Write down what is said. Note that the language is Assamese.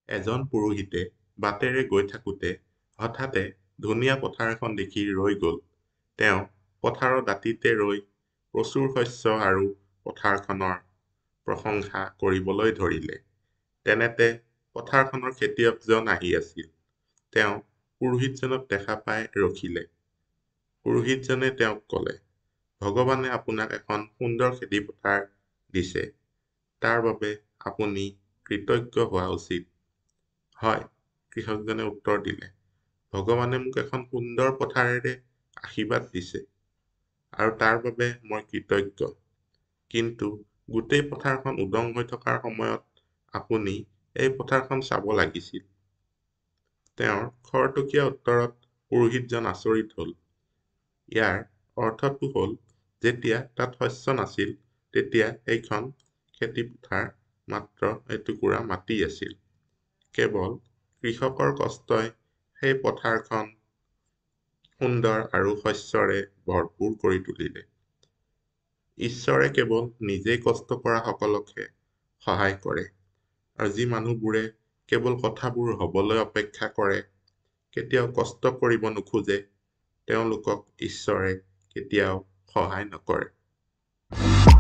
এজন পুৰোহিতে বাটেৰে গৈ থাকোঁতে হঠাতে ধুনীয়া পথাৰ এখন দেখি ৰৈ গ'ল। তেওঁ পথাৰৰ দাঁতিতে ৰৈ প্ৰচুৰ শস্য আৰু পথাৰখনৰ প্ৰশংসা কৰিবলৈ ধৰিলে। তেনেতে পথাৰখনৰ খেতিয়কজন আহি আছিল। তেওঁ পুৰোহিতজনক দেখা পাই ৰখিলে। পুৰোহিতজনে তেওঁক ক'লে, ভগৱানে আপোনাক এখন সুন্দৰ খেতিপথাৰ দিছে। তাৰ বাবে আপুনি কৃতজ্ঞ হোৱা উচিত। হয়, কৃষকজনে উত্তৰ দিলে। ভগৱানে মোক এখন সুন্দৰ পথাৰেৰে আশীৰ্বাদ দিছে আৰু তাৰ বাবে মই কৃতজ্ঞ। কিন্তু গোটেই পথাৰখন উদং হৈ থকাৰ সময়ত আপুনি এই পথাৰখন চাব লাগিছিল। তেওঁৰ খৰতকীয়া উত্তৰত পুৰোহিতজন আচৰিত হ'ল। ইয়াৰ অৰ্থটো হ'ল, যেতিয়া তাত শস্য নাছিল, তেতিয়া এইখন খেতিপথাৰ মাত্ৰ এটুকুৰা মাটি আছিল। কেৱল কৃষকৰ কষ্টই সেই পথাৰখন সুন্দৰ আৰু শস্যৰে ভৰপূৰ কৰি তুলিলে। ঈশ্বৰে কেৱল নিজেই কষ্ট কৰা সকলকহে সহায় কৰে, আৰু যি মানুহবোৰে কেৱল কথাবোৰ হ'বলৈ অপেক্ষা কৰে, কেতিয়াও কষ্ট কৰিব নোখোজে, তেওঁলোকক ঈশ্বৰে কেতিয়াও সহায় নকৰে।